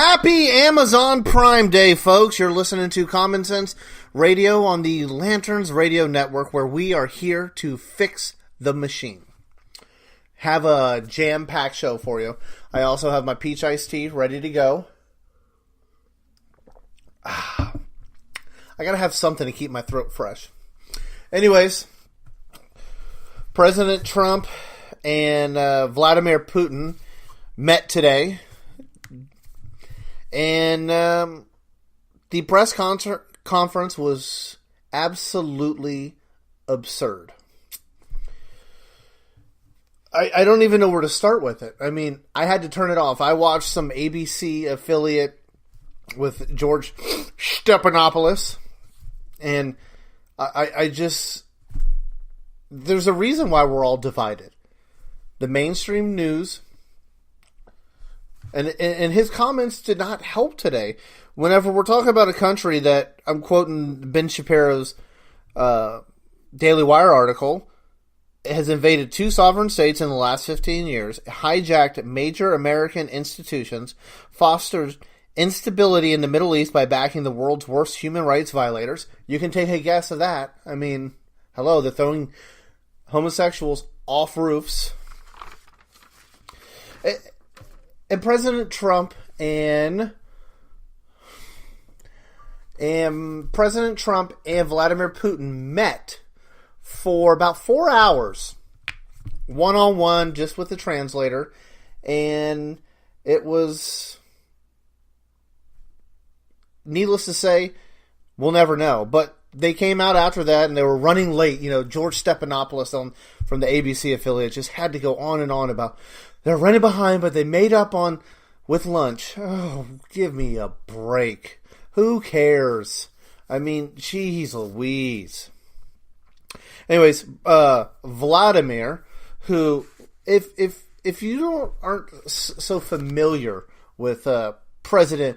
Happy Amazon Prime Day, folks. You're listening to Common Sense Radio on the Lanterns Radio Network, where we are here to fix the machine. Have a jam-packed show for you. I also have my peach iced tea ready to go. I gotta have something to keep my throat fresh. Anyways, President Trump and Vladimir Putin met today. And the press conference was absolutely absurd. I don't even know where to start with it. I mean, I had to turn it off. I watched some ABC affiliate with George Stephanopoulos. And I just... There's a reason why we're all divided. The mainstream news... And his comments did not help today. Whenever we're talking about a country that, I'm quoting Ben Shapiro's Daily Wire article, has invaded 2 sovereign states in the last 15 years, hijacked major American institutions, fostered instability in the Middle East by backing the world's worst human rights violators. You can take a guess of that. I mean, hello, they're throwing homosexuals off roofs. And President Trump and Vladimir Putin met for about 4 hours, one-on-one, just with the translator, and it was, needless to say, we'll never know. But they came out after that, and they were running late. You know, George Stephanopoulos from the ABC affiliate just had to go on and on about... They're running behind, but they made up on with lunch. Oh, give me a break. Who cares? I mean, geez Louise. Anyways, Vladimir, who, if you aren't so familiar with President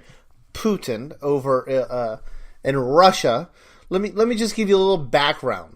Putin over in Russia, let me just give you a little background.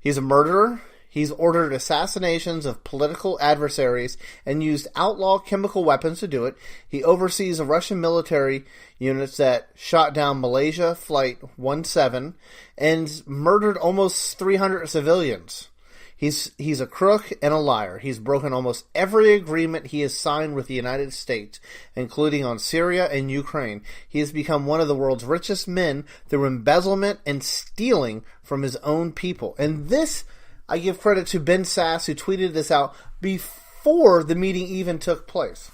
He's a murderer. He's ordered assassinations of political adversaries and used outlaw chemical weapons to do it. He oversees the Russian military units that shot down Malaysia Flight 17 and murdered almost 300 civilians. He's a crook and a liar. He's broken almost every agreement he has signed with the United States, including on Syria and Ukraine. He has become one of the world's richest men through embezzlement and stealing from his own people. And this... I give credit to Ben Sass, who tweeted this out before the meeting even took place.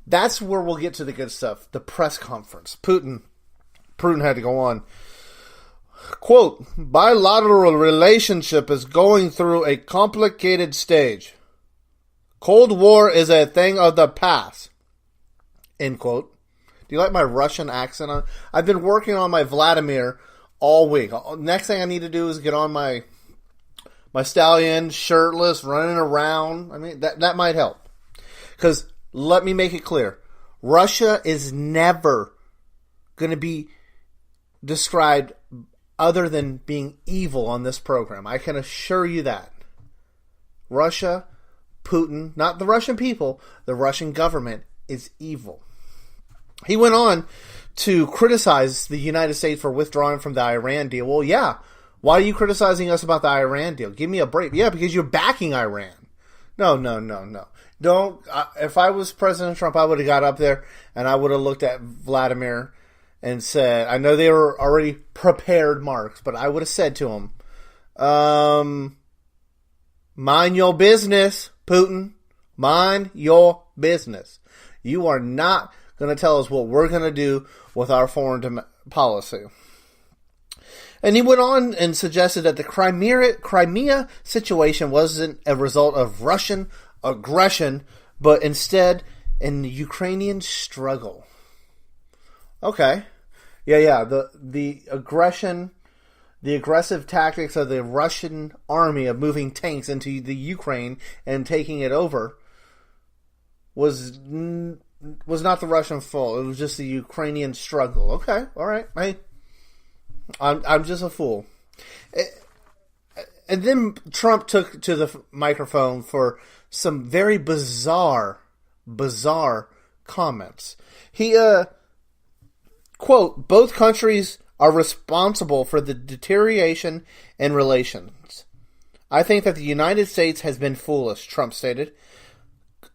That's where we'll get to the good stuff. The press conference. Putin had to go on. Quote, bilateral relationship is going through a complicated stage. Cold War is a thing of the past. End quote. Do you like my Russian accent? I've been working on my Vladimir all week. Next thing I need to do is get on my stallion, shirtless, running around. I mean, that might help. Because, let me make it clear, Russia is never going to be described other than being evil on this program. I can assure you that. Russia, Putin, not the Russian people, the Russian government is evil. He went on to criticize the United States for withdrawing from the Iran deal. Well, yeah. Why are you criticizing us about the Iran deal? Give me a break. Yeah, because you're backing Iran. No. Don't. If I was President Trump, I would have got up there and I would have looked at Vladimir and said, I know they were already prepared marks, but I would have said to him, mind your business, Putin. Mind your business. You are not going to tell us what we're going to do with our foreign policy. And he went on and suggested that the Crimea situation wasn't a result of Russian aggression, but instead in the Ukrainian struggle. Okay. Yeah. The aggression, the aggressive tactics of the Russian army of moving tanks into the Ukraine and taking it over was not the Russian fault. It was just the Ukrainian struggle. Okay. All right. I'm just a fool. And then Trump took to the microphone for some very bizarre comments. He, quote, both countries are responsible for the deterioration in relations. I think that the United States has been foolish, Trump stated.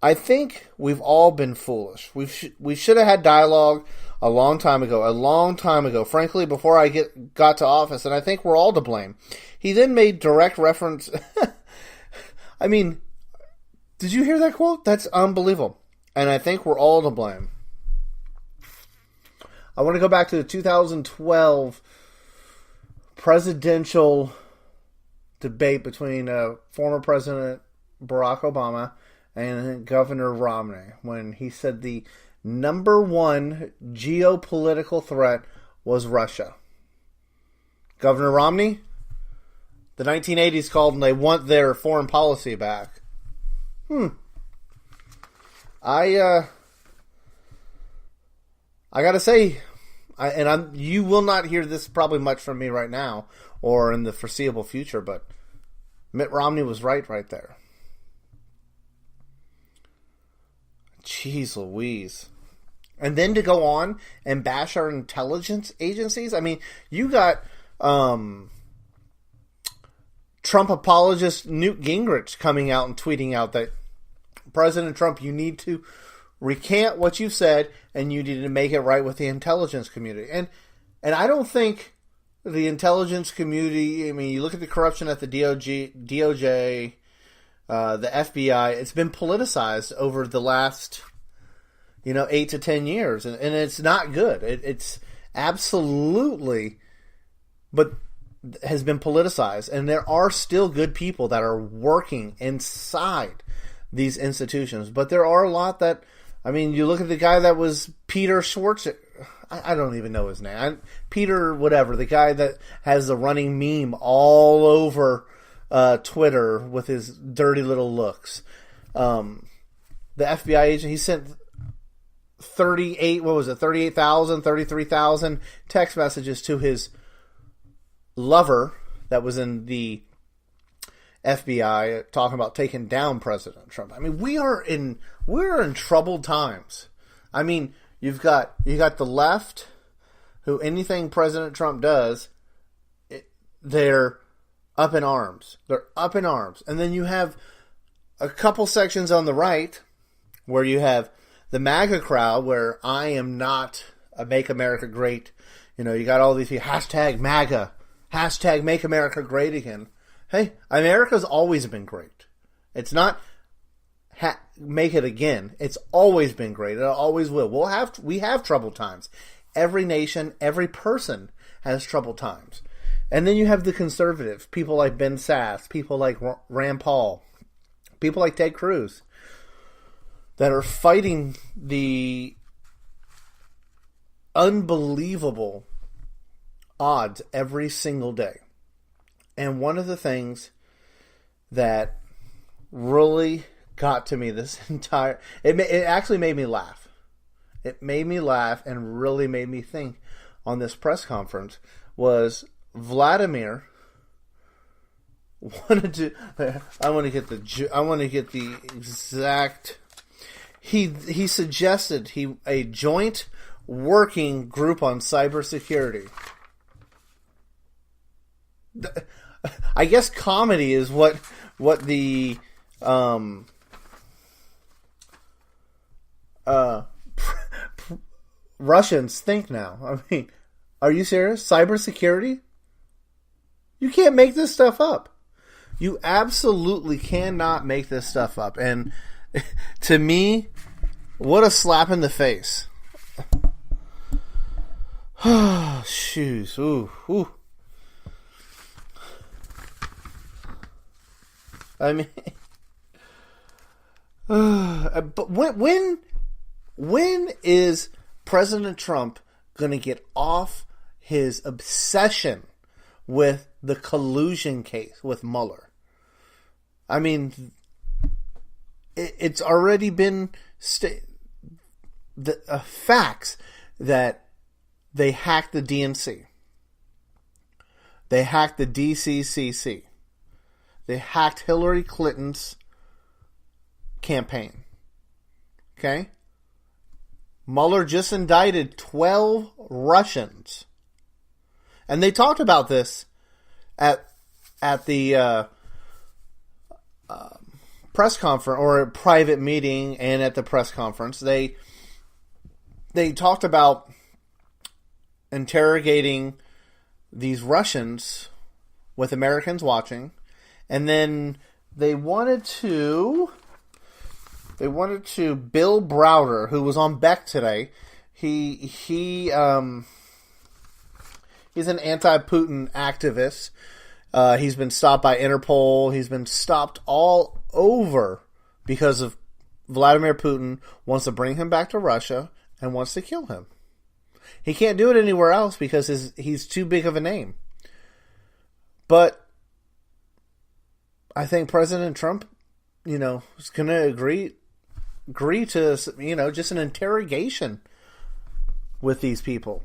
I think we've all been foolish. We should have had dialogue a long time ago, frankly, before I got to office, and I think we're all to blame. He then made direct reference. I mean, did you hear that quote? That's unbelievable. And I think we're all to blame. I want to go back to the 2012 presidential debate between former President Barack Obama and Governor Romney, when he said the number one geopolitical threat was Russia. Governor Romney, the 1980s called and they want their foreign policy back. I gotta say, you will not hear this probably much from me right now or in the foreseeable future, but Mitt Romney was right there. Jeez Louise. And then to go on and bash our intelligence agencies? I mean, you got Trump apologist Newt Gingrich coming out and tweeting out that President Trump, you need to recant what you said and you need to make it right with the intelligence community. And I don't think the intelligence community, I mean, you look at the corruption at the DOJ, the FBI, it's been politicized over the last, 8 to 10 years. And it's not good. It's absolutely, but has been politicized. And there are still good people that are working inside these institutions. But there are a lot that, I mean, you look at the guy that was Peter Schwartz. I don't even know his name. Peter whatever, the guy that has the running meme all over Twitter with his dirty little looks. The FBI agent, he sent 33,000 text messages to his lover that was in the FBI talking about taking down President Trump. I mean, we're in troubled times. I mean, you got the left, who anything President Trump does, they're up in arms. They're up in arms. And then you have a couple sections on the right where you have the MAGA crowd, where I am not a Make America Great. You got all these people, hashtag MAGA, hashtag Make America Great Again. Hey, America's always been great. It's not make it again. It's always been great. It always will. We have troubled times. Every nation, every person has troubled times. And then you have the conservative, people like Ben Sass, people like Rand Paul, people like Ted Cruz, that are fighting the unbelievable odds every single day. And one of the things that really got to me it actually made me laugh. It made me laugh and really made me think on this press conference was Vladimir wanted to. I want to get the exact. He suggested a joint working group on cybersecurity. I guess comedy is what the Russians think now. I mean, are you serious? Cybersecurity? You can't make this stuff up. You absolutely cannot make this stuff up. And to me, what a slap in the face. Shoes. Ooh. I mean, but when is President Trump going to get off his obsession with the collusion case with Mueller? I mean, it's already been facts that they hacked the DNC. They hacked the DCCC. They hacked Hillary Clinton's campaign. Okay? Mueller just indicted 12 Russians. And they talked about this at the press conference, or a private meeting, and at the press conference. They talked about interrogating these Russians with Americans watching, and then they wanted to Bill Browder, who was on Beck today. He's an anti-Putin activist. He's been stopped by Interpol. He's been stopped all over because of Vladimir Putin wants to bring him back to Russia and wants to kill him. He can't do it anywhere else because he's too big of a name. But I think President Trump, is going to agree to, just an interrogation with these people.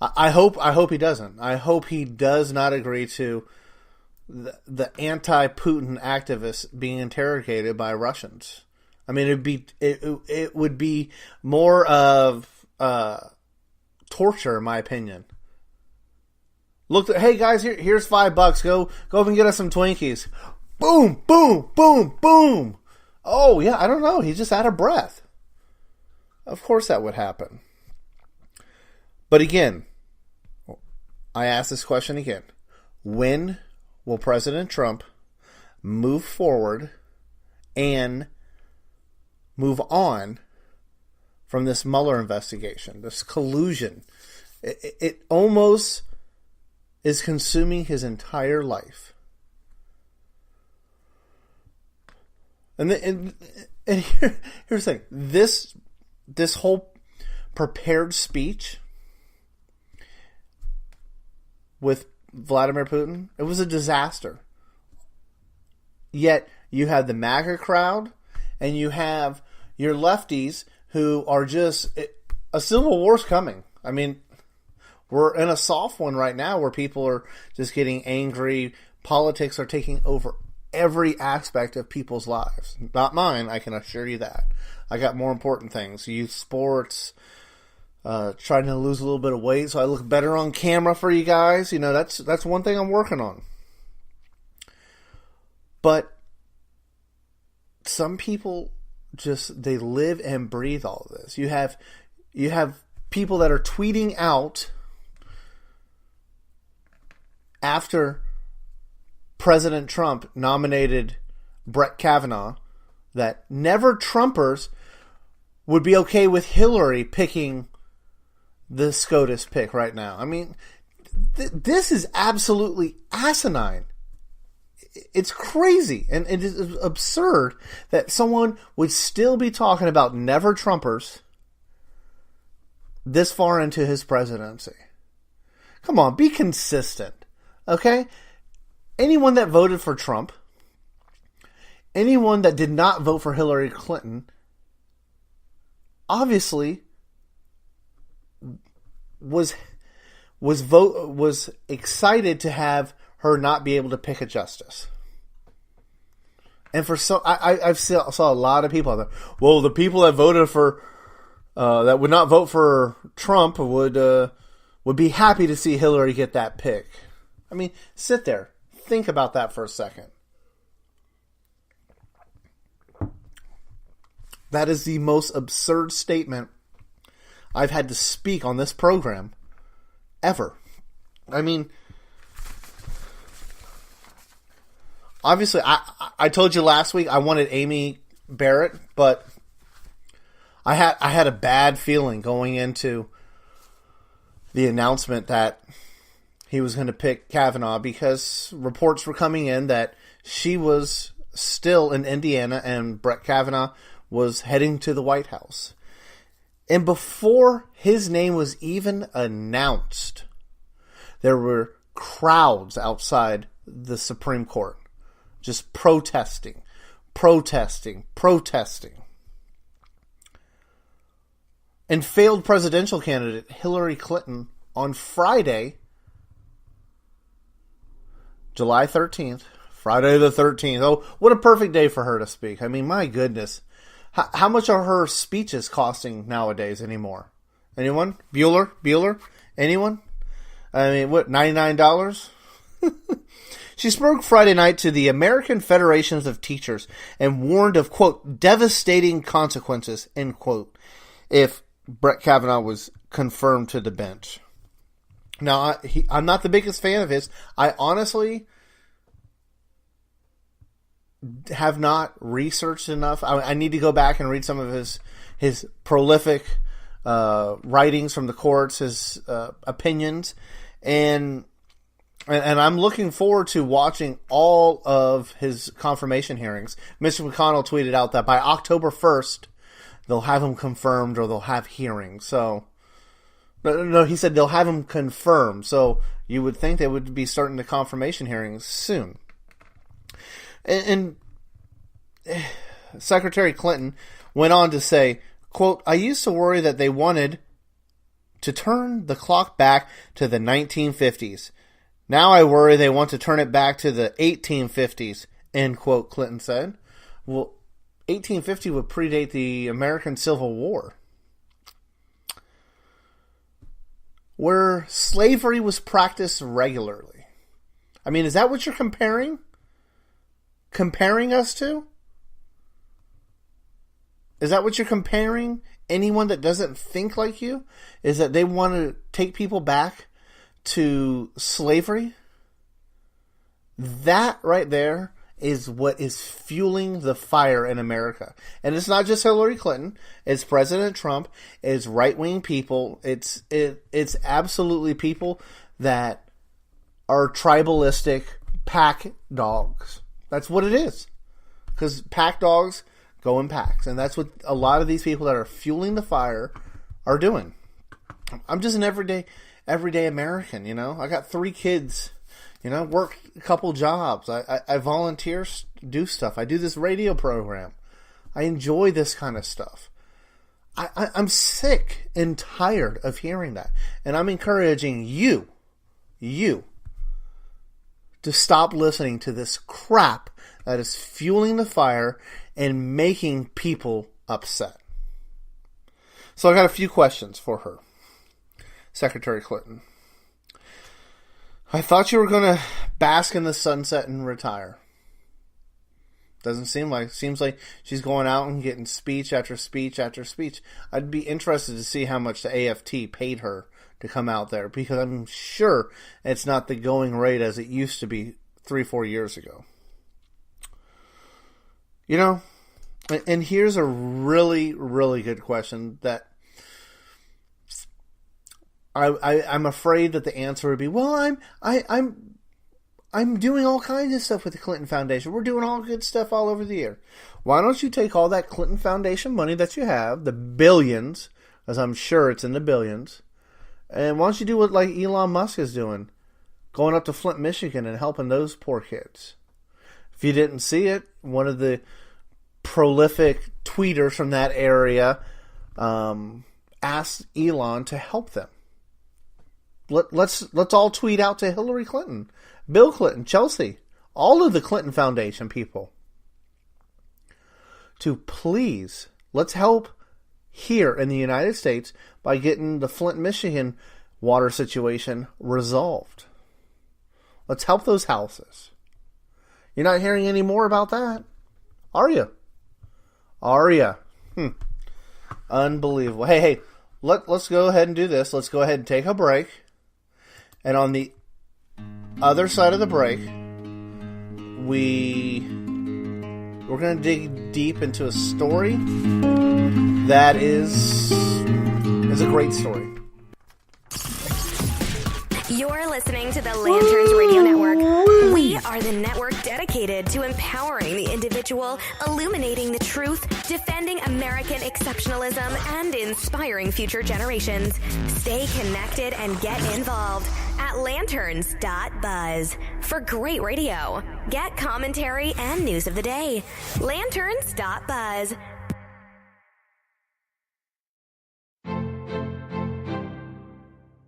I hope he doesn't. I hope he does not agree to the anti-Putin activists being interrogated by Russians. I mean, it would be more of torture, in my opinion. Look, hey guys, here's $5. Go up and get us some Twinkies. Boom, boom, boom, boom. Oh yeah, I don't know. He's just out of breath. Of course that would happen. But again, I ask this question again. When will President Trump move forward and move on from this Mueller investigation, this collusion? It almost is consuming his entire life. And here's the thing. This whole prepared speech with Vladimir Putin, it was a disaster. Yet you have the MAGA crowd and you have your lefties who are just... A civil war's coming. I mean, we're in a soft one right now where people are just getting angry. Politics are taking over every aspect of people's lives. Not mine, I can assure you that. I got more important things. Youth sports, trying to lose a little bit of weight so I look better on camera for you guys. That's one thing I'm working on. But some people they live and breathe all of this. You have people that are tweeting out after President Trump nominated Brett Kavanaugh that never Trumpers would be okay with Hillary picking the SCOTUS pick right now. I mean, this is absolutely asinine. It's crazy, and it is absurd that someone would still be talking about never Trumpers this far into his presidency. Come on, be consistent, okay? Anyone that voted for Trump, anyone that did not vote for Hillary Clinton, obviously was excited to have her not be able to pick a justice. And for I've saw a lot of people out there. Well, the people that voted for that would not vote for Trump would be happy to see Hillary get that pick. I mean, sit there. Think about that for a second. That is the most absurd statement I've had to speak on this program ever. I mean, obviously, I told you last week I wanted Amy Barrett, but I had a bad feeling going into the announcement that he was going to pick Kavanaugh because reports were coming in that she was still in Indiana and Brett Kavanaugh was heading to the White House. And before his name was even announced, there were crowds outside the Supreme Court just protesting. And failed presidential candidate Hillary Clinton on Friday, July 13th, Friday the 13th. Oh, what a perfect day for her to speak. I mean, my goodness. How much are her speeches costing nowadays anymore? Anyone? Bueller? Anyone? I mean, what, $99? She spoke Friday night to the American Federations of Teachers and warned of, quote, devastating consequences, end quote, if Brett Kavanaugh was confirmed to the bench. Now, I'm not the biggest fan of his. I honestly have not researched enough. I need to go back and read some of his prolific writings from the courts, his opinions, and I'm looking forward to watching all of his confirmation hearings. Mr. McConnell tweeted out that by October 1st, they'll have him confirmed or they'll have hearings. So, no, he said they'll have him confirmed. So you would think they would be starting the confirmation hearings soon. And Secretary Clinton went on to say, quote, I used to worry that they wanted to turn the clock back to the 1950s. Now I worry they want to turn it back to the 1850s, end quote, Clinton said. Well, 1850 would predate the American Civil War, where slavery was practiced regularly. I mean, is that what you're comparing us to? Is that what you're comparing anyone that doesn't think like you? Is that they want to take people back to slavery? That right there is what is fueling the fire in America. And it's not just Hillary Clinton. It's President Trump. It's right-wing people. It's absolutely people that are tribalistic pack dogs. That's what it is. Because pack dogs go in packs. And that's what a lot of these people that are fueling the fire are doing. I'm just an everyday American, you know. I got 3 kids, you know, work a couple jobs. I volunteer, do stuff. I do this radio program. I enjoy this kind of stuff. I'm sick and tired of hearing that. And I'm encouraging you to stop listening to this crap that is fueling the fire and making people upset. So I got a few questions for her. Secretary Clinton, I thought you were going to bask in the sunset and retire. Doesn't seem like. Seems like she's going out and getting speech after speech after speech. I'd be interested to see how much the AFT paid her to come out there, because I'm sure it's not the going rate as it used to be 3-4 years ago. You know, and here's a really, really good question that I'm afraid that the answer would be, well, I'm doing all kinds of stuff with the Clinton Foundation. We're doing all good stuff all over the year. Why don't you take all that Clinton Foundation money that you have, the billions, as I'm sure it's in the billions, and why don't you do what like Elon Musk is doing, going up to Flint, Michigan and helping those poor kids? If you didn't see it, one of the prolific tweeters from that area asked Elon to help them. Let's all tweet out to Hillary Clinton, Bill Clinton, Chelsea, all of the Clinton Foundation people to please, let's help here in the United States by getting the Flint, Michigan water situation resolved. Let's help those houses. You're not hearing any more about that, are you? Unbelievable. Hey, let's go ahead and do this. Let's go ahead and take a break. And on the other side of the break, we're going to dig deep into a story that is a great story. You're listening to the Lanterns Radio Network. We are the network dedicated to empowering the individual, illuminating the truth, defending American exceptionalism, and inspiring future generations. Stay connected and get involved at lanterns.buzz for great radio. Get commentary and news of the day. Lanterns.buzz.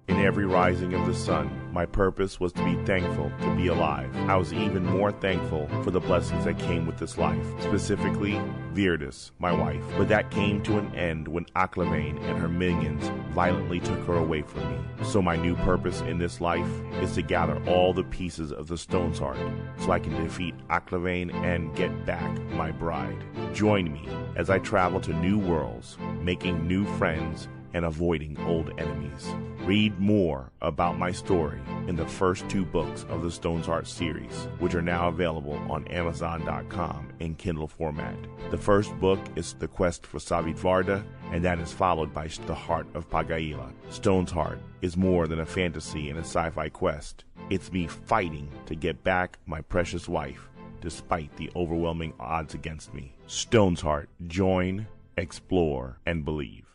In every rising of the sun, my purpose was to be thankful to be alive. I was even more thankful for the blessings that came with this life, specifically Virdis, my wife. But that came to an end when Aklavane and her minions violently took her away from me. So my new purpose in this life is to gather all the pieces of the Stone's Heart so I can defeat Aklavane and get back my bride. Join me as I travel to new worlds, making new friends and avoiding old enemies. Read more about my story in the first 2 books of the Stone's Heart series, which are now available on Amazon.com in Kindle format. The first book is The Quest for Savitvarda, and that is followed by The Heart of Pagaila. Stone's Heart is more than a fantasy and a sci-fi quest. It's me fighting to get back my precious wife, despite the overwhelming odds against me. Stone's Heart. Join, explore, and believe.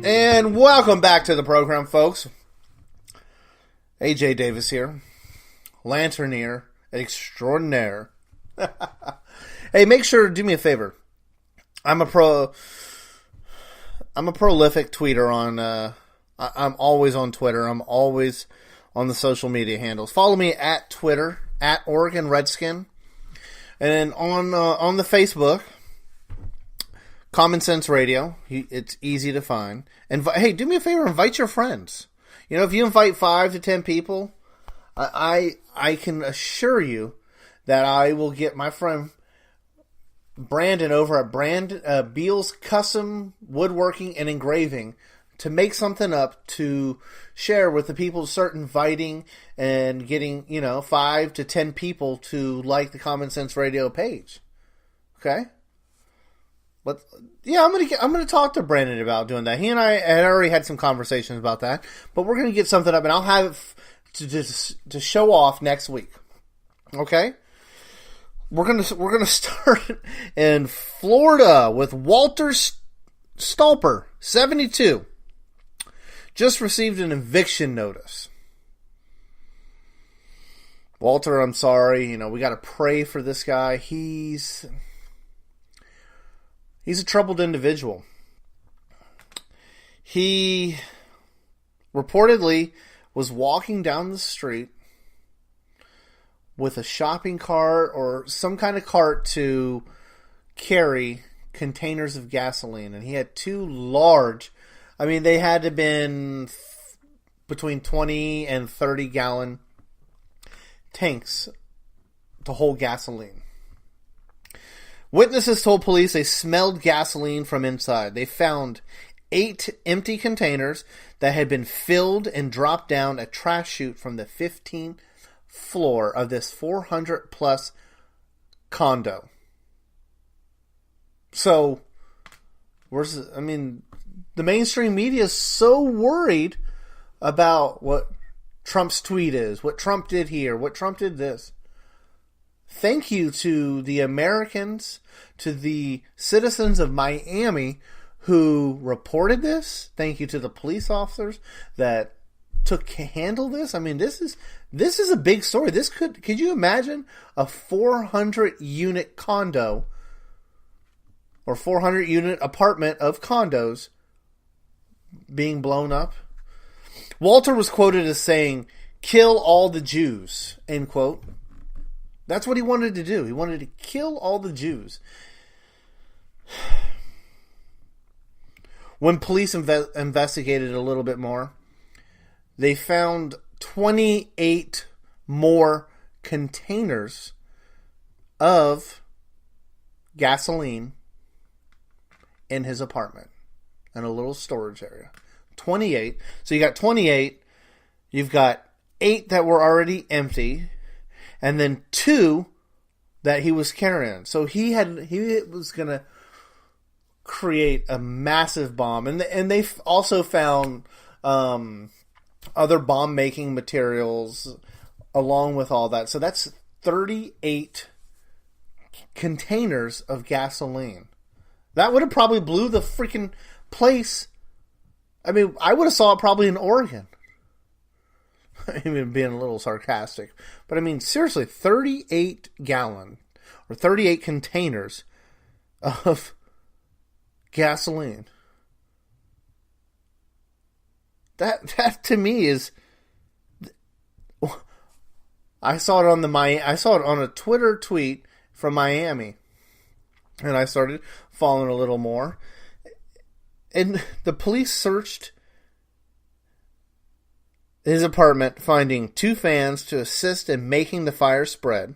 And welcome back to the program, folks. AJ Davis here, Lanterneer extraordinaire. Hey, make sure to do me a favor. I'm a prolific tweeter on. I'm always on Twitter. I'm always on the social media handles. Follow me at Twitter at Oregon Redskin, and on the Facebook. Common Sense Radio. It's easy to find. And hey, do me a favor, invite your friends. You know, if you invite 5 to 10 people, I can assure you that I will get my friend Brandon over at Beal's Custom Woodworking and Engraving to make something up to share with the people to start inviting and getting, 5 to 10 people to like the Common Sense Radio page. Okay? But yeah, I'm gonna talk to Brandon about doing that. He and I had already had some conversations about that, but we're gonna get something up, and I'll have it to show off next week. Okay, we're gonna start in Florida with Walter Stolper, 72. Just received an eviction notice. Walter, I'm sorry. We got to pray for this guy. He's a troubled individual. He reportedly was walking down the street with a shopping cart or some kind of cart to carry containers of gasoline. And he had 2 large, they had to have been between 20 and 30 gallon tanks to hold gasoline. Witnesses told police they smelled gasoline from inside. They found 8 empty containers that had been filled and dropped down a trash chute from the 15th floor of this 400-plus condo. So, the mainstream media is so worried about what Trump's tweet is, what Trump did here, what Trump did this. Thank you to the Americans, to the citizens of Miami who reported this. Thank you to the police officers that took handle this. This is a big story. Could you imagine a 400 unit condo or 400 unit apartment of condos being blown up? Walter was quoted as saying, "Kill all the Jews," end quote. That's what he wanted to do. He wanted to kill all the Jews. When police investigated a little bit more, they found 28 more containers of gasoline in his apartment in a little storage area. 28. So you got 28. You've got 8 that were already empty. And then 2 that he was carrying. So he was going to create a massive bomb. And they also found other bomb-making materials along with all that. So that's 38 containers of gasoline. That would have probably blew the freaking place. I would have saw it probably in Oregon. even being a little sarcastic, but I mean, seriously, 38 gallon or 38 containers of gasoline. That to me is, I saw it on a Twitter tweet from Miami, and I started following a little more, and the police searched his apartment, finding 2 fans to assist in making the fire spread,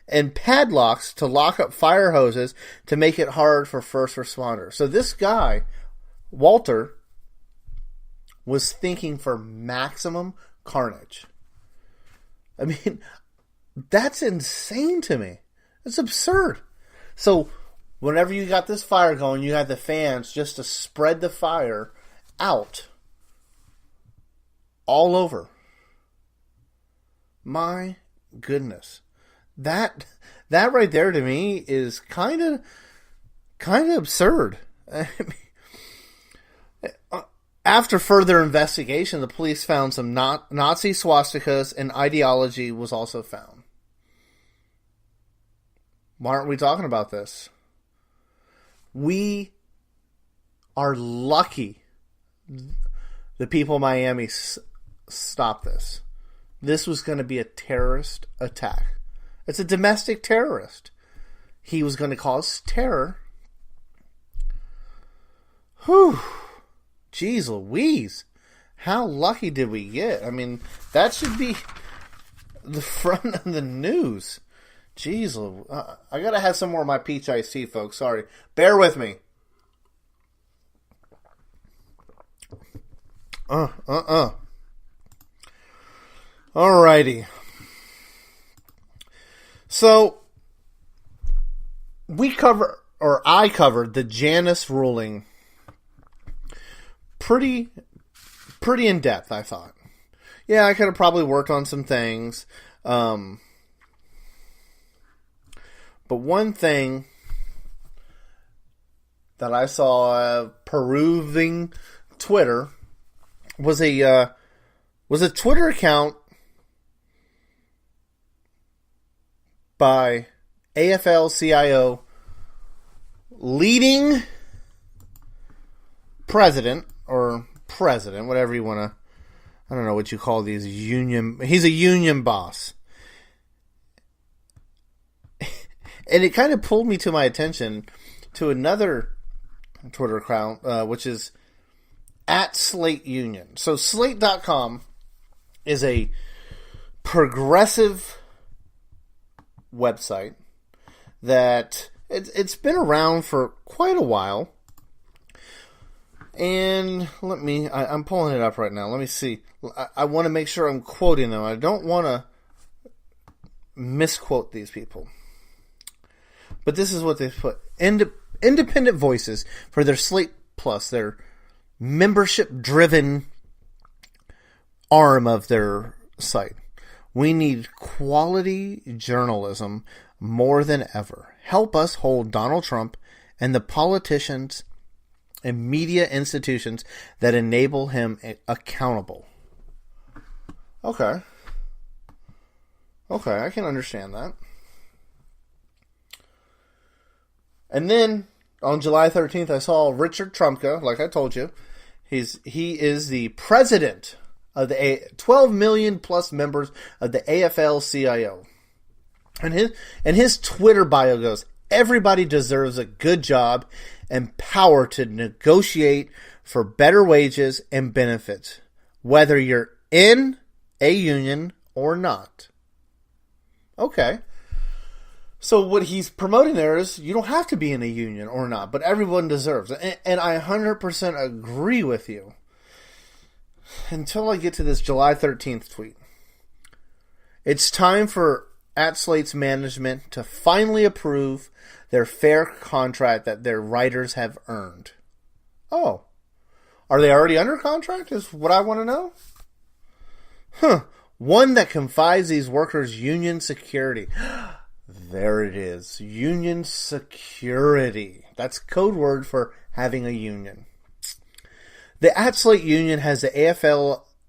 and padlocks to lock up fire hoses to make it hard for first responders. So this guy, Walter, was thinking for maximum carnage. I mean, that's insane to me. It's absurd. So whenever you got this fire going, you had the fans just to spread the fire out all over. My goodness. That right there to me is kind of absurd. I mean, after further investigation, the police found some Nazi swastikas, and ideology was also found. Why aren't we talking about this? We are lucky the people of Miami stopped this. This was going to be a terrorist attack. It's a domestic terrorist. He was going to cause terror. Whew. Jeez Louise. How lucky did we get? I mean, that should be the front of the news. Jeez, I gotta have some more of my peach iced tea, folks. Sorry. Bear with me. Alrighty. So, I covered the Janus ruling pretty in depth, I thought. Yeah, I could have probably worked on some things. But one thing that I saw perusing Twitter was a Twitter account by AFL-CIO leading president, whatever you want to, I don't know what you call these he's a union boss. And it kind of pulled me to my attention to another Twitter account, which is @SlateUnion. So Slate.com is a progressive website that it's been around for quite a while. And I'm pulling it up right now. Let me see. I want to make sure I'm quoting them. I don't want to misquote these people. But this is what they put. Independent voices for their Slate Plus, their membership-driven arm of their site. We need quality journalism more than ever. Help us hold Donald Trump and the politicians and media institutions that enable him accountable. Okay, I can understand that. And then on July 13th, I saw Richard Trumka, like I told you. He is the president of the 12 million plus members of the AFL-CIO. And his Twitter bio goes, everybody deserves a good job and power to negotiate for better wages and benefits, whether you're in a union or not. Okay. So what he's promoting there is you don't have to be in a union or not, but everyone deserves it. And I 100% agree with you. Until I get to this July 13th tweet. It's time for @Slate's management to finally approve their fair contract that their writers have earned. Oh. Are they already under contract is what I want to know? One that confides these workers union security. There it is. Union security. That's code word for having a union. The @Slate Union has the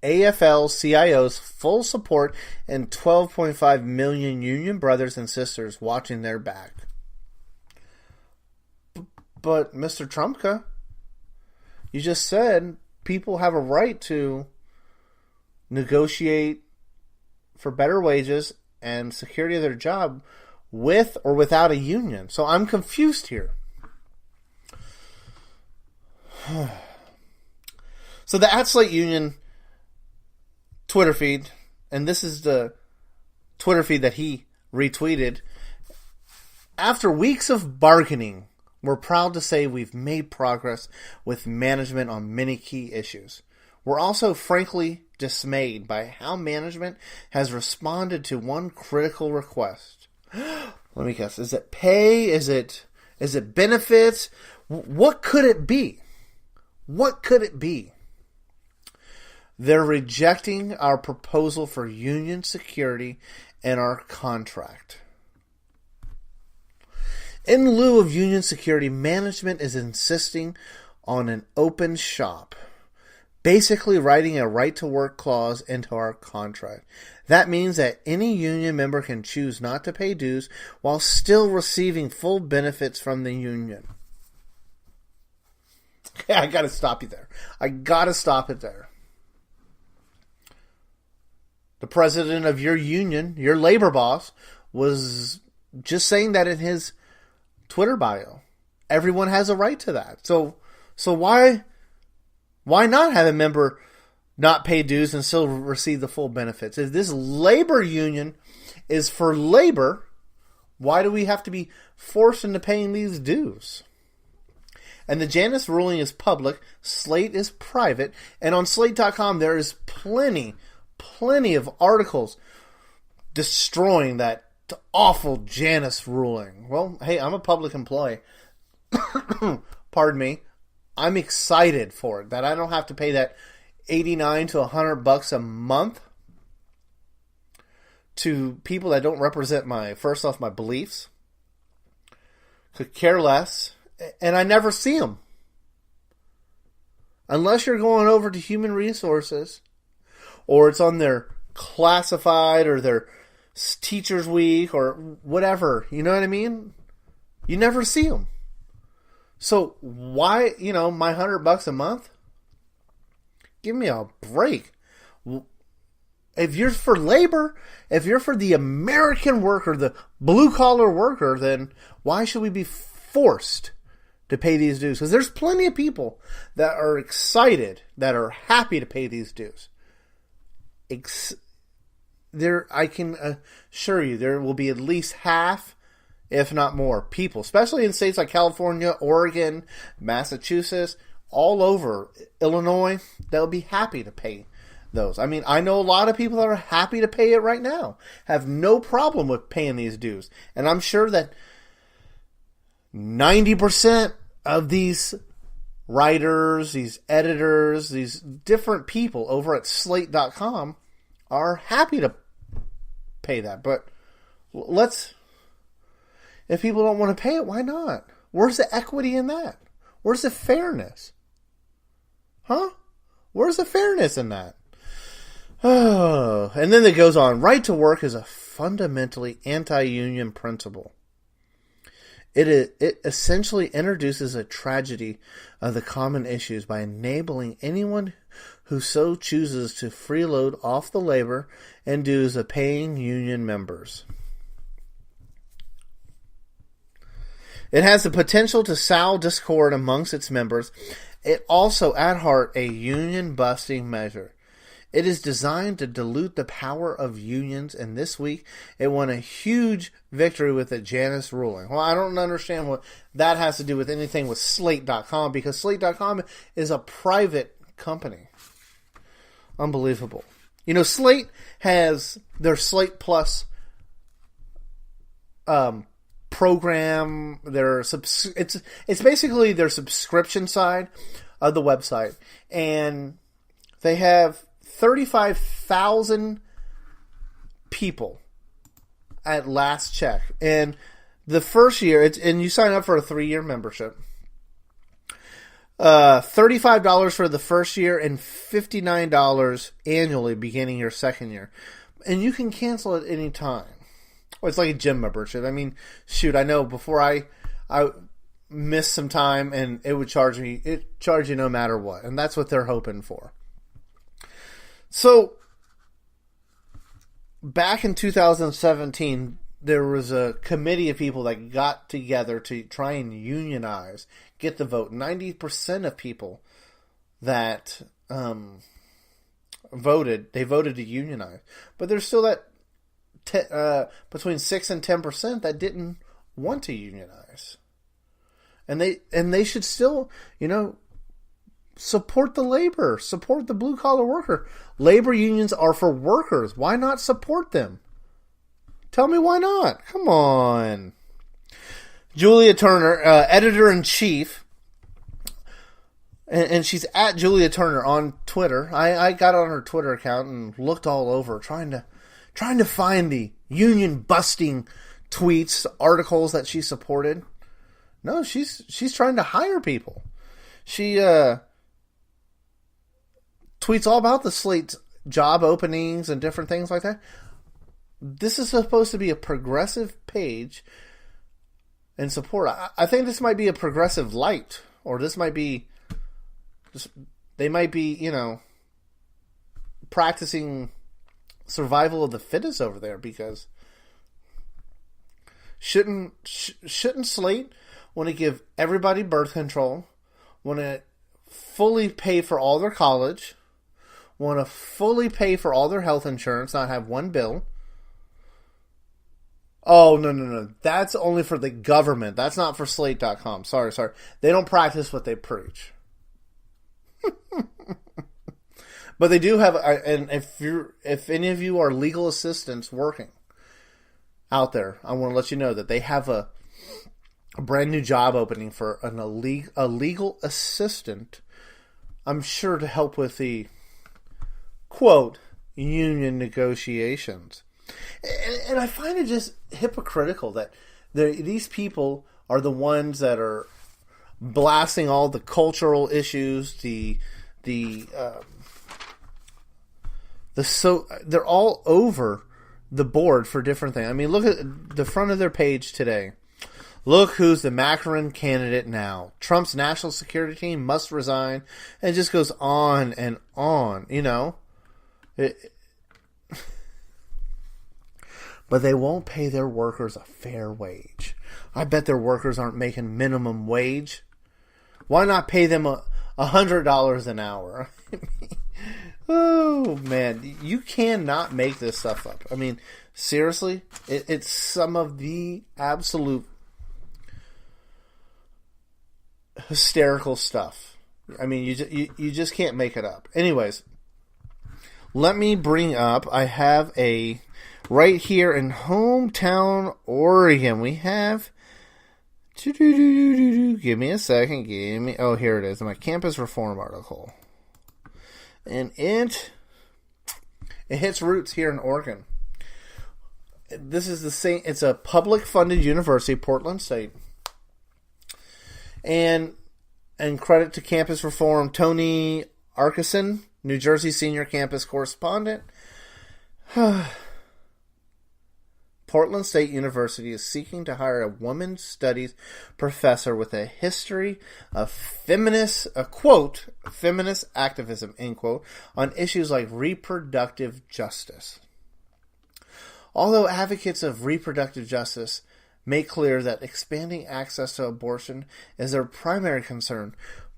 AFL-CIO's full support and 12.5 million union brothers and sisters watching their back. But, Mr. Trumpka, you just said people have a right to negotiate for better wages and security of their job with or without a union. So I'm confused here. So the @Slate Union Twitter feed, and this is the Twitter feed that he retweeted. After weeks of bargaining, we're proud to say we've made progress with management on many key issues. We're also frankly dismayed by how management has responded to one critical request. Let me guess. Is it pay? Is it benefits? What could it be? What could it be? They're rejecting our proposal for union security and our contract. In lieu of union security, management is insisting on an open shop, basically writing a right-to-work clause into our contract. That means that any union member can choose not to pay dues while still receiving full benefits from the union. Okay, I gotta stop you there. I gotta stop it there. The president of your union, your labor boss, was just saying that in his Twitter bio. Everyone has a right to that. So why not have a member not pay dues and still receive the full benefits? If this labor union is for labor, why do we have to be forced into paying these dues? And the Janus ruling is public, Slate is private, and on Slate.com there is plenty of articles destroying that awful Janus ruling. Well, hey, I'm a public employee. Pardon me. I'm excited for it, that I don't have to pay that $89 to $100 a month to people that don't represent my beliefs. Could care less. And I never see them. Unless you're going over to Human Resources, or it's on their classified or their Teachers Week or whatever. You know what I mean? You never see them. So why, my $100 a month? Give me a break. If you're for labor, if you're for the American worker, the blue-collar worker, then why should we be forced to pay these dues? Because there's plenty of people that are excited, that are happy to pay these dues. I can assure you, there will be at least half, if not more, people, especially in states like California, Oregon, Massachusetts, all over Illinois, that will be happy to pay those. I mean, I know a lot of people that are happy to pay it right now, have no problem with paying these dues. And I'm sure that 90% of these writers, these editors, these different people over at Slate.com are happy to pay that. But if people don't want to pay it, why not? Where's the equity in that? Where's the fairness? Huh? Where's the fairness in that? Oh, and then it goes on. Right to work is a fundamentally anti-union principle. It essentially introduces a tragedy of the common issues by enabling anyone who so chooses to freeload off the labor and dues of paying union members. It has the potential to sow discord amongst its members. It also, at heart, a union-busting measure. It is designed to dilute the power of unions, and this week it won a huge victory with the Janus ruling. Well, I don't understand what that has to do with anything with Slate.com, because Slate.com is a private company. Unbelievable. Slate has their Slate Plus program. It's basically their subscription side of the website, and they have 35,000 people at last check. And the first year, and you sign up for a 3-year membership. $35 for the first year and $59 annually beginning your second year. And you can cancel at any time. Well, it's like a gym membership. I mean, shoot, I know before I missed some time and it would charge you no matter what. And that's what they're hoping for. So, back in 2017, there was a committee of people that got together to try and unionize, get the vote. 90% of people that voted to unionize. But there's still that between 6 and 10% that didn't want to unionize. And they should still, support the labor, support the blue-collar worker. Labor unions are for workers. Why not support them? Tell me why not. Come on. Julia Turner, editor-in-chief, and she's at Julia Turner on Twitter. I got on her Twitter account and looked all over, trying to find the union-busting tweets, articles that she supported. No, she's trying to hire people. She tweets all about the Slate job openings and different things like that. This is supposed to be a progressive page and support. I think this might be a progressive light, or this might be they might be, practicing survival of the fittest over there, because shouldn't Slate want to give everybody birth control, want to fully pay for all their college, want to fully pay for all their health insurance, not have one bill? Oh, no. That's only for the government. That's not for Slate.com. Sorry. They don't practice what they preach. But they do have, and if any of you are legal assistants working out there, I want to let you know that they have a brand new job opening for a legal assistant. I'm sure to help with the, quote, union negotiations. And I find it just hypocritical that these people are the ones that are blasting all the cultural issues, they're all over the board for different things. I mean, look at the front of their page today. Look who's the Macaron candidate now. Trump's national security team must resign. And it just goes on and on, But they won't pay their workers a fair wage. I bet their workers aren't making minimum wage. Why not pay them $100 an hour? Oh, man. You cannot make this stuff up. I mean, seriously, it's some of the absolute hysterical stuff. I mean, you just can't make it up. Anyways, let me bring up, I have right here in hometown Oregon, we have, give me a second, oh, here it is, my campus reform article. And it hits roots here in Oregon. This is it's a public funded university, Portland State. And credit to campus reform, Tony Arkeson, New Jersey senior campus correspondent. Portland State University is seeking to hire a women's studies professor with a history of feminist activism, end quote, on issues like reproductive justice. Although advocates of reproductive justice make clear that expanding access to abortion is their primary concern,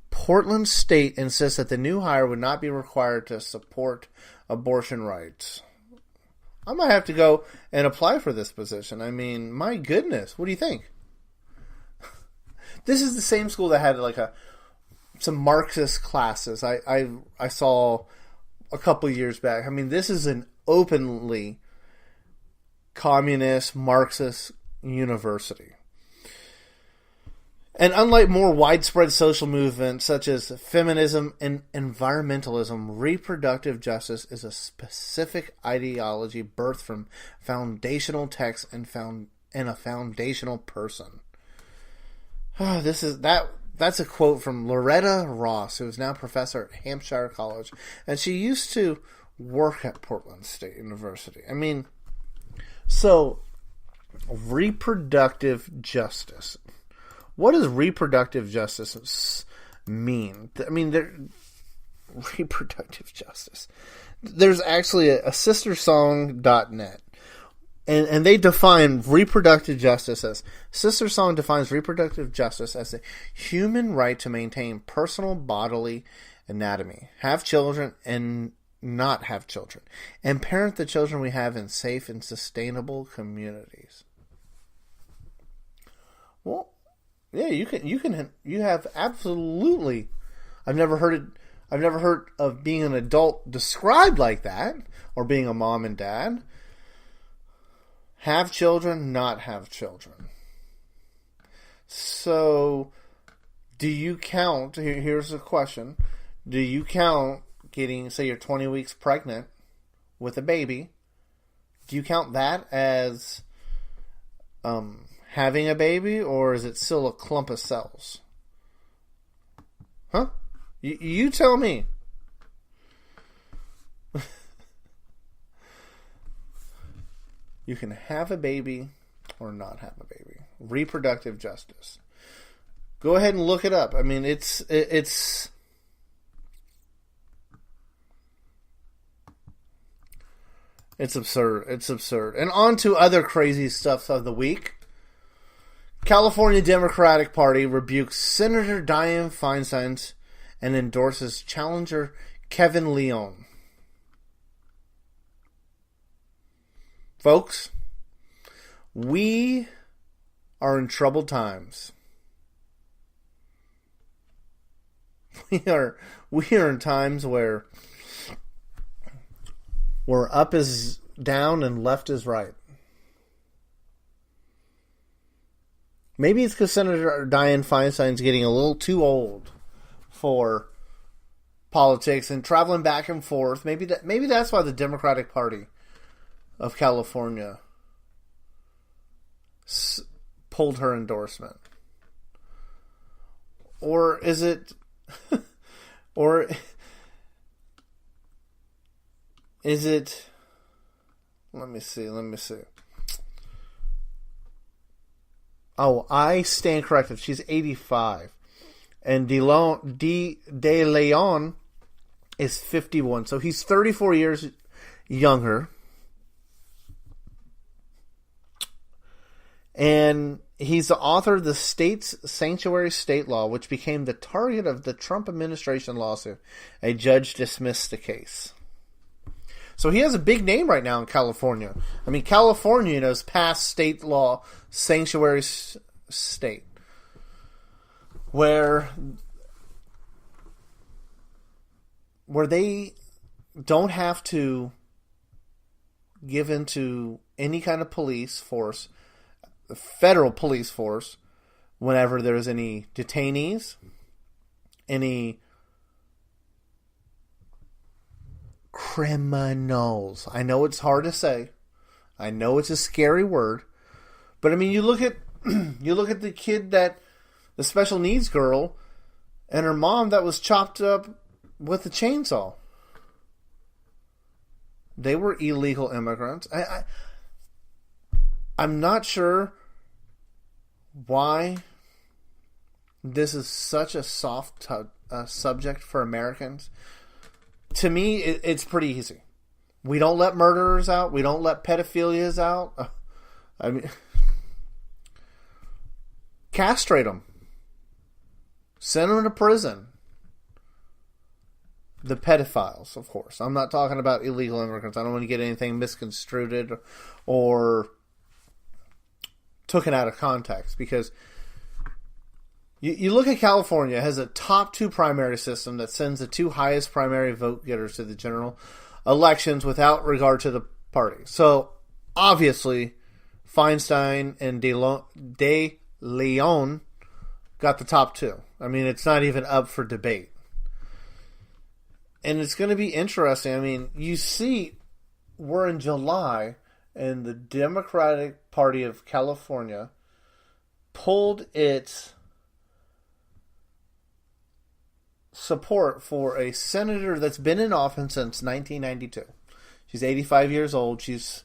Portland State insists that the new hire would not be required to support abortion rights. I might have to go and apply for this position. I mean, my goodness, what do you think? This is the same school that had some Marxist classes I saw a couple years back. I mean, this is an openly communist Marxist university. And unlike more widespread social movements such as feminism and environmentalism, reproductive justice is a specific ideology birthed from foundational texts and a foundational person. This is That's a quote from Loretta Ross, who is now professor at Hampshire College. And she used to work at Portland State University. I mean, so, reproductive justice. What does reproductive justice mean? I mean, reproductive justice. There's actually a sistersong.net. And they define reproductive justice as, Sister Song defines reproductive justice as the human right to maintain personal bodily anatomy, have children and not have children, and parent the children we have in safe and sustainable communities. Well, yeah, you have absolutely. I've never heard of being an adult described like that, or being a mom and dad. Have children, not have children. So, do you count, here's a question, do you count getting, say you're 20 weeks pregnant with a baby, do you count that as having a baby, or is it still a clump of cells? Huh? You tell me. You can have a baby or not have a baby. Reproductive justice. Go ahead and look it up. I mean, it's absurd. It's absurd. And on to other crazy stuff of the week. California Democratic Party rebukes Senator Dianne Feinstein and endorses challenger Kevin Leon. Folks, we are in troubled times. We are in times where up is down and left is right. Maybe it's because Senator Dianne Feinstein's getting a little too old for politics and traveling back and forth. Maybe that's why the Democratic Party of California pulled her endorsement. Or is it let me see. Oh, I stand corrected. She's 85. And De Leon is 51. So he's 34 years younger. And he's the author of the state's sanctuary state law, which became the target of the Trump administration lawsuit. A judge dismissed the case. So he has a big name right now in California. I mean, California has passed state law, sanctuary state, where they don't have to give into any kind of police force, federal police force, whenever there's any detainees, any criminals. I know it's hard to say. I know it's a scary word. But I mean, you look at the kid, the special needs girl, and her mom that was chopped up with a chainsaw. They were illegal immigrants. I'm not sure why this is such a soft subject for Americans. To me, it's pretty easy. We don't let murderers out. We don't let pedophilias out. I mean, castrate them. Send them to prison. The pedophiles, of course. I'm not talking about illegal immigrants. I don't want to get anything misconstrued or taken out of context, because you look at California, it has a top 2 primary system that sends the 2 highest primary vote getters to the general elections without regard to the party. So, obviously, Feinstein and De Leon got the top 2. I mean, it's not even up for debate. And it's going to be interesting. I mean, you see, we're in July, and the Democratic Party of California pulled its support for a senator that's been in office since 1992. She's 85 years old. She's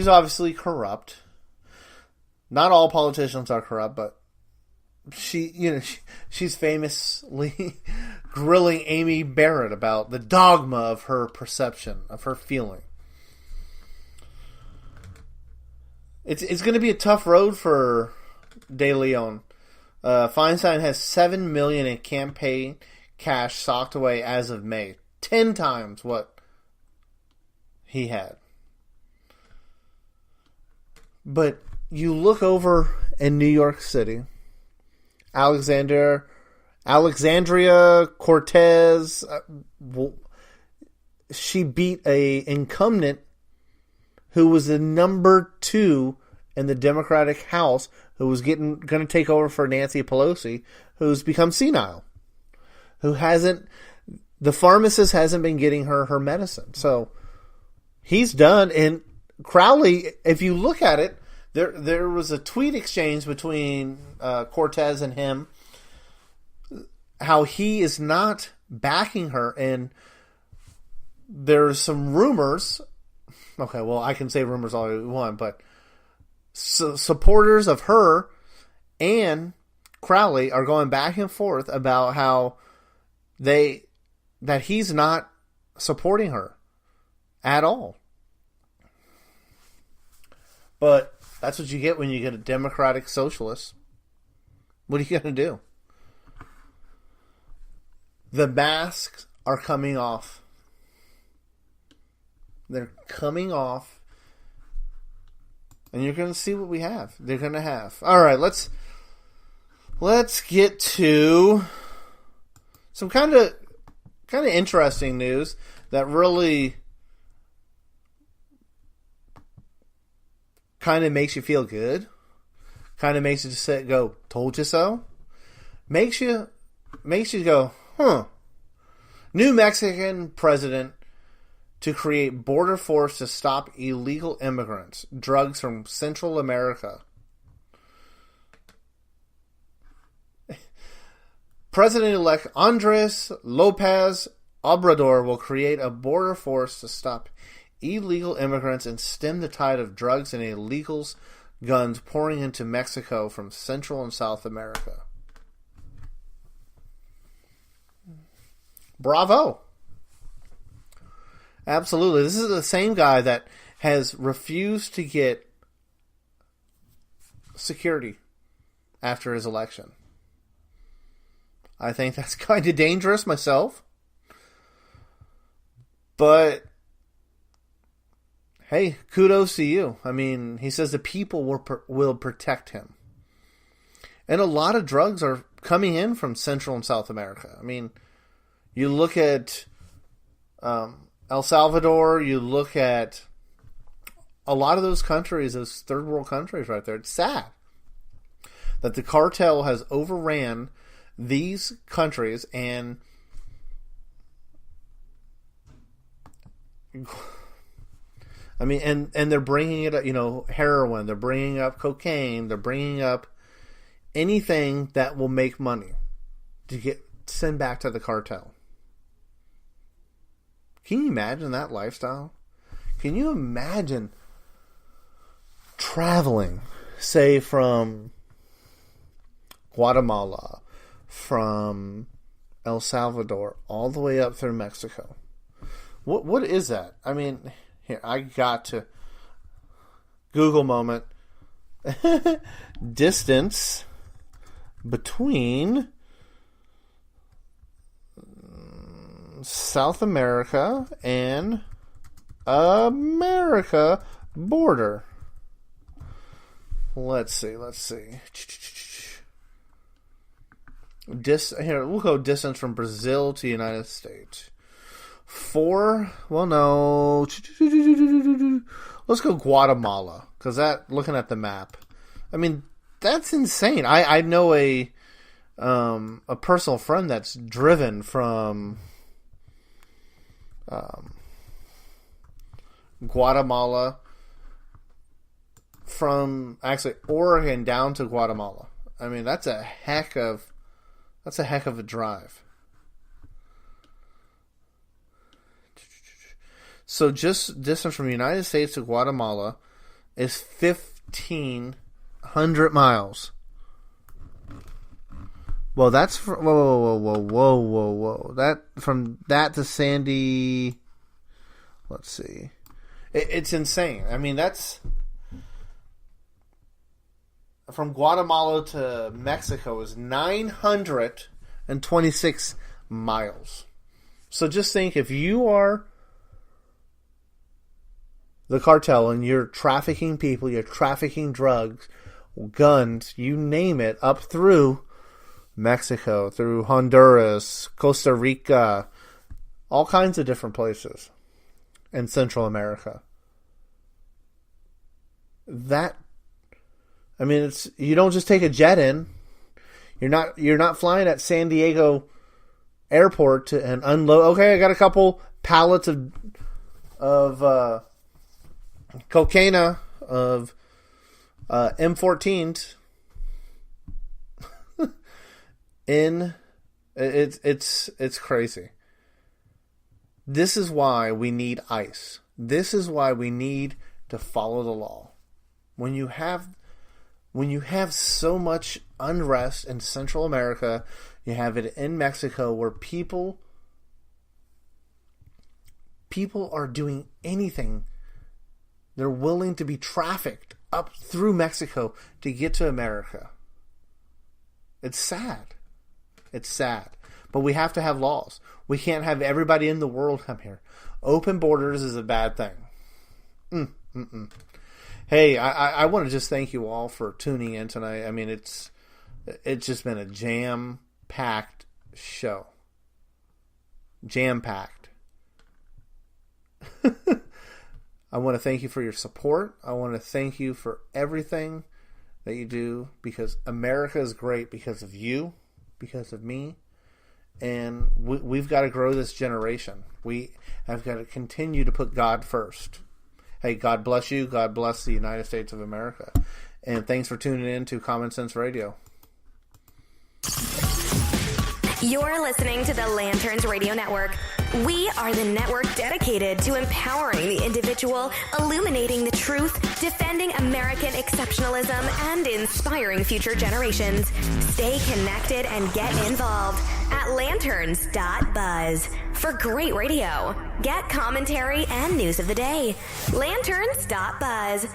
obviously corrupt. Not all politicians are corrupt, but she's famously grilling Amy Barrett about the dogma of her perception, of her feeling. It's going to be a tough road for De Leon. Feinstein has $7 million in campaign cash socked away as of May, 10 times what he had. But you look over in New York City, Alexandria Cortez, she beat a incumbent who was the number 2 in the Democratic House, who was going to take over for Nancy Pelosi, who's become senile, the pharmacist hasn't been getting her medicine. So he's done. And Crowley, if you look at it, there was a tweet exchange between Cortez and him, how he is not backing her, and there's some rumors. Okay, well, I can say rumors all I want, but supporters of her and Crowley are going back and forth about how that he's not supporting her at all. But that's what you get when you get a democratic socialist. What are you going to do? The masks are coming off. They're coming off. And you're going to see what we have. They're going to have. All right, let's get to some kind of interesting news that really kind of makes you feel good. Kind of makes you just go, told you so. Makes you go, huh. New Mexican president to create border force to stop illegal immigrants, drugs from Central America. President-elect Andres Lopez Obrador will create a border force to stop illegal immigrants and stem the tide of drugs and illegals guns pouring into Mexico from Central and South America. Bravo. Absolutely. This is the same guy that has refused to get security after his election. I think that's kind of dangerous myself. But hey, kudos to you. I mean, he says the people will protect him. And a lot of drugs are coming in from Central and South America. I mean, you look at El Salvador, you look at a lot of those countries, those third world countries right there. It's sad that the cartel has overran these countries, and I mean, and they're bringing it up, heroin, they're bringing up cocaine, they're bringing up anything that will make money to send back to the cartel. Can you imagine that lifestyle? Can you imagine traveling, say, from Guatemala, from El Salvador, all the way up through Mexico? What is that? I mean, here, I got to Google moment. Distance between South America and America border. Let's see. Here, we'll go distance from Brazil to United States. Let's go Guatemala, because looking at the map, I mean, that's insane. I know a personal friend that's driven from Guatemala, from actually Oregon down to Guatemala. I mean, that's a heck of a drive. So just distance from the United States to Guatemala is 1,500 miles. Well, that's whoa. That from that to Sandy. Let's see. It's insane. I mean, that's from Guatemala to Mexico is 926 miles. So just think, if you are the cartel and you're trafficking people, you're trafficking drugs, guns, you name it, up through Mexico, through Honduras, Costa Rica, all kinds of different places in Central America. That, I mean, it's, you don't just take a jet in. You're not flying at San Diego Airport and unload. Okay, I got a couple pallets of cocaine, of M14s. It's crazy. This is why we need ICE. This is why we need to follow the law. When you have so much unrest in Central America, you have it in Mexico, where people are doing anything. They're willing to be trafficked up through Mexico to get to America. It's sad. It's sad. But we have to have laws. We can't have everybody in the world come here. Open borders is a bad thing. Hey, I want to just thank you all for tuning in tonight. I mean, it's just been a jam-packed show. Jam-packed. I want to thank you for your support. I want to thank you for everything that you do, because America is great because of you, because of me, and we've got to grow this generation. We have got to continue to put God first. Hey, God bless you. God bless the United States of America. And thanks for tuning in to Common Sense Radio. You're listening to the Lanterns Radio Network. We are the network dedicated to empowering the individual, illuminating the truth, defending American exceptionalism, and inspiring future generations. Stay connected and get involved at lanterns.buzz. For great radio, get commentary and news of the day. Lanterns.buzz.